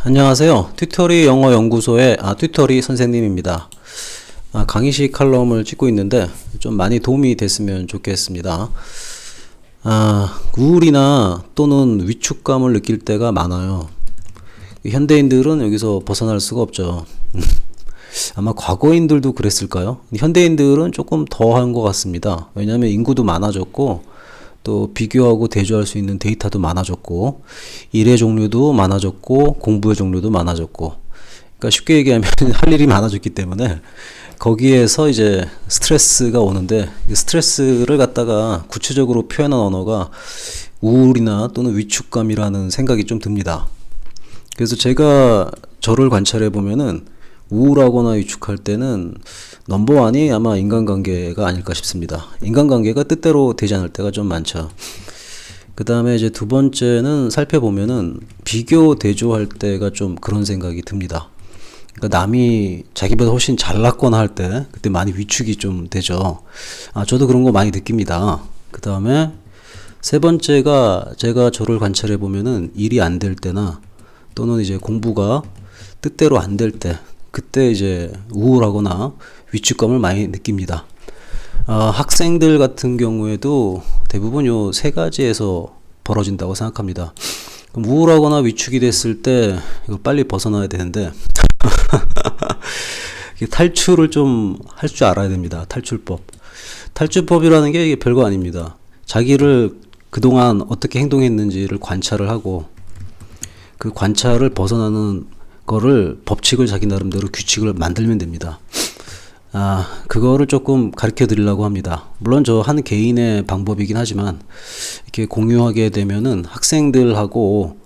안녕하세요. 튜터리 영어 연구소의 튜터리 선생님입니다. 강의식 칼럼을 찍고 있는데 좀 많이 도움이 됐으면 좋겠습니다. 우울이나 또는 위축감을 느낄 때가 많아요. 현대인들은 여기서 벗어날 수가 없죠. 아마 과거인들도 그랬을까요? 현대인들은 조금 더한 것 같습니다. 왜냐하면 인구도 많아졌고 또 비교하고 대조할 수 있는 데이터도 많아졌고 일의 종류도 많아졌고 공부의 종류도 많아졌고, 그러니까 쉽게 얘기하면 할 일이 많아졌기 때문에 거기에서 이제 스트레스가 오는데, 스트레스를 갖다가 구체적으로 표현한 언어가 우울이나 또는 위축감이라는 생각이 좀 듭니다. 그래서 제가 저를 관찰해 보면은 우울하거나 위축할 때는 넘버원이 아마 인간관계가 아닐까 싶습니다. 인간관계가 뜻대로 되지 않을 때가 좀 많죠. 그 다음에 이제 두 번째는 살펴보면은 비교 대조할 때가 좀 그런 생각이 듭니다. 그러니까 남이 자기보다 훨씬 잘났거나 할 때 그때 많이 위축이 좀 되죠. 저도 그런 거 많이 느낍니다. 그 다음에 세 번째가 제가 저를 관찰해 보면은 일이 안 될 때나 또는 이제 공부가 뜻대로 안 될 때, 그때 이제 우울하거나 위축감을 많이 느낍니다. 학생들 같은 경우에도 대부분 요 세 가지에서 벌어진다고 생각합니다. 그럼 우울하거나 위축이 됐을 때 이거 빨리 벗어나야 되는데 탈출을 좀 할 줄 알아야 됩니다. 탈출법이라는 게 이게 별거 아닙니다. 자기를 그동안 어떻게 행동했는지를 관찰을 하고 그 관찰을 벗어나는 거를 법칙을 자기 나름대로 규칙을 만들면 됩니다. 그거를 조금 가르쳐 드리려고 합니다. 물론 저 한 개인의 방법이긴 하지만 이렇게 공유하게 되면은 학생들하고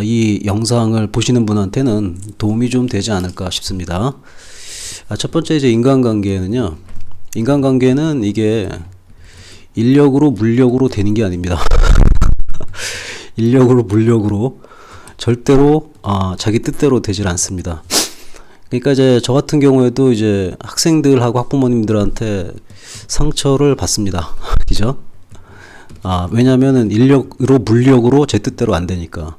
이 영상을 보시는 분한테는 도움이 좀 되지 않을까 싶습니다. 첫 번째 이제 인간관계는요. 인간관계는 이게 인력으로 물력으로 되는 게 아닙니다. 인력으로 물력으로 절대로 자기 뜻대로 되질 않습니다. 그러니까 이제 저 같은 경우에도 이제 학생들하고 학부모님들한테 상처를 받습니다. 그죠? 왜냐면은 인력으로 물력으로 제 뜻대로 안 되니까.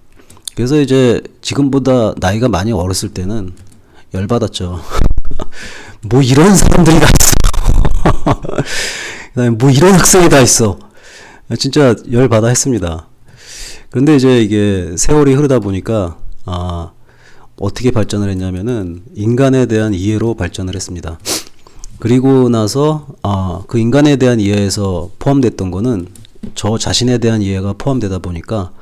그래서 이제 지금보다 나이가 많이 어렸을 때는 열받았죠. 뭐 이런 사람들이 다 있어. 그다음에 뭐 이런 학생이 다 있어. 진짜 열받아 했습니다. 그런데 이제 이게 세월이 흐르다 보니까 어떻게 발전을 했냐면은 인간에 대한 이해로 발전을 했습니다. 그리고 나서 그 인간에 대한 이해에서 포함됐던 거는 저 자신에 대한 이해가 포함되다 보니까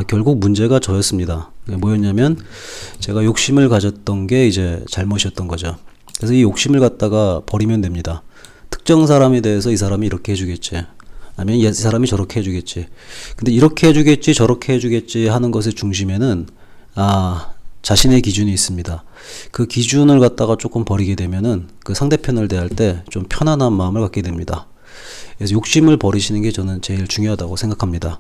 결국 문제가 저였습니다. 뭐였냐면 제가 욕심을 가졌던 게 이제 잘못이었던 거죠. 그래서 이 욕심을 갖다가 버리면 됩니다. 특정 사람에 대해서 이 사람이 이렇게 해주겠지, 아니면 이 사람이 저렇게 해주겠지. 근데 이렇게 해주겠지 저렇게 해주겠지 하는 것의 중심에는 자신의 기준이 있습니다. 그 기준을 갖다가 조금 버리게 되면은 그 상대편을 대할 때 좀 편안한 마음을 갖게 됩니다. 그래서 욕심을 버리시는 게 저는 제일 중요하다고 생각합니다.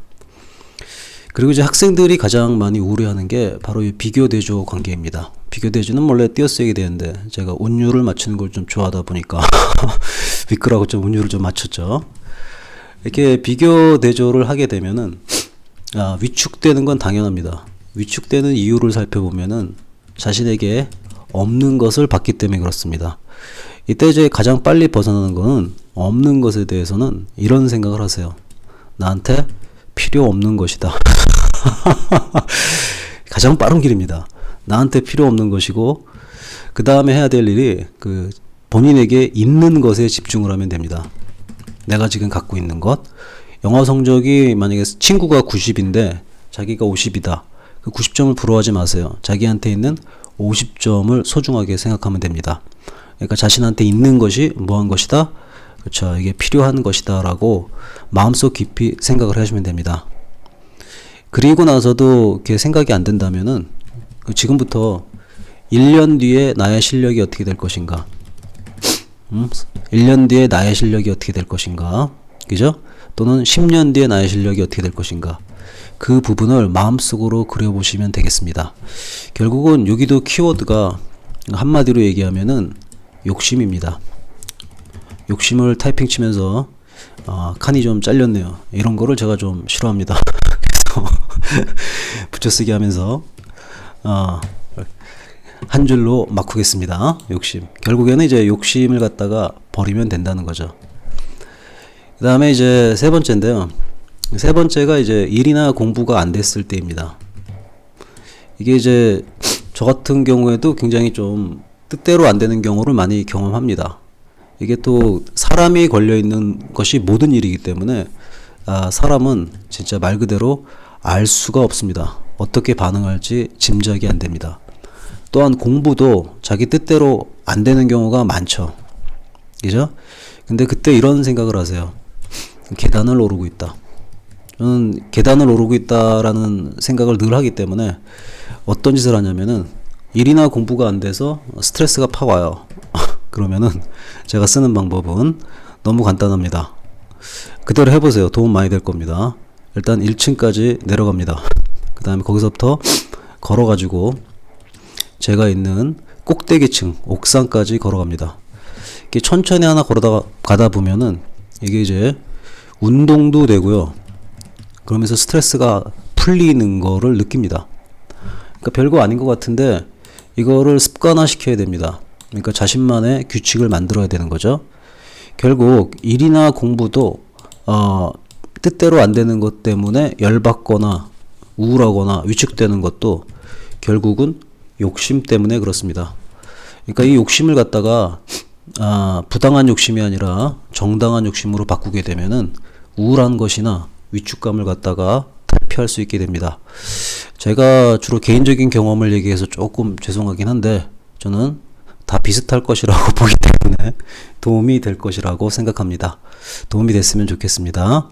그리고 이제 학생들이 가장 많이 우려하는 게 바로 이 비교대조 관계입니다. 비교대조는 원래 띄어쓰기 되는데 제가 운율을 맞추는 걸 좀 좋아하다 보니까 미끄라고 좀 운율을 좀 맞췄죠. 이렇게 비교대조를 하게 되면은 위축되는 건 당연합니다. 위축되는 이유를 살펴보면은 자신에게 없는 것을 봤기 때문에 그렇습니다. 이때 이제 가장 빨리 벗어나는 거는 없는 것에 대해서는 이런 생각을 하세요. 나한테 필요 없는 것이다. 가장 빠른 길입니다. 나한테 필요 없는 것이고, 그 다음에 해야 될 일이 그 본인에게 있는 것에 집중을 하면 됩니다. 내가 지금 갖고 있는 것. 영어 성적이 만약에 친구가 90인데 자기가 50이다. 그 90점을 부러워하지 마세요. 자기한테 있는 50점을 소중하게 생각하면 됩니다. 그러니까 자신한테 있는 것이 뭐한 것이다? 그렇죠. 이게 필요한 것이다 라고 마음속 깊이 생각을 하시면 됩니다. 그리고 나서도 이렇게 생각이 안 된다면은 지금부터 1년 뒤에 나의 실력이 어떻게 될 것인가? 1년 뒤에 나의 실력이 어떻게 될 것인가? 그죠? 또는 10년 뒤에 나의 실력이 어떻게 될 것인가? 그 부분을 마음속으로 그려보시면 되겠습니다. 결국은 여기도 키워드가 한마디로 얘기하면은 욕심입니다. 욕심을 타이핑 치면서 칸이 좀 잘렸네요. 이런 거를 제가 좀 싫어합니다. 그래서 붙여쓰기 하면서 한 줄로 바꾸겠습니다. 욕심. 결국에는 이제 욕심을 갖다가 버리면 된다는 거죠. 그 다음에 이제 세 번째인데요. 세 번째가 이제 일이나 공부가 안 됐을 때입니다. 이게 이제 저 같은 경우에도 굉장히 좀 뜻대로 안 되는 경우를 많이 경험합니다. 이게 또 사람이 걸려 있는 것이 모든 일이기 때문에 사람은 진짜 말 그대로 알 수가 없습니다. 어떻게 반응할지 짐작이 안 됩니다. 또한 공부도 자기 뜻대로 안 되는 경우가 많죠. 그죠? 근데 그때 이런 생각을 하세요. 계단을 오르고 있다. 저는 계단을 오르고 있다라는 생각을 늘 하기 때문에 어떤 짓을 하냐면은 일이나 공부가 안 돼서 스트레스가 팍 와요. 그러면은 제가 쓰는 방법은 너무 간단합니다. 그대로 해보세요. 도움 많이 될 겁니다. 일단 1층까지 내려갑니다. 그 다음에 거기서부터 걸어가지고 제가 있는 꼭대기층 옥상까지 걸어갑니다. 이렇게 천천히 하나 가다 보면은 이게 이제 운동도 되고요. 그러면서 스트레스가 풀리는 거를 느낍니다. 그러니까 별거 아닌 것 같은데 이거를 습관화 시켜야 됩니다. 그러니까 자신만의 규칙을 만들어야 되는 거죠. 결국 일이나 공부도 뜻대로 안 되는 것 때문에 열받거나 우울하거나 위축되는 것도 결국은 욕심 때문에 그렇습니다. 그러니까 이 욕심을 갖다가 부당한 욕심이 아니라 정당한 욕심으로 바꾸게 되면은 우울한 것이나 위축감을 갖다가 탈피할 수 있게 됩니다. 제가 주로 개인적인 경험을 얘기해서 조금 죄송하긴 한데 저는 다 비슷할 것이라고 보기 때문에 도움이 될 것이라고 생각합니다. 도움이 됐으면 좋겠습니다.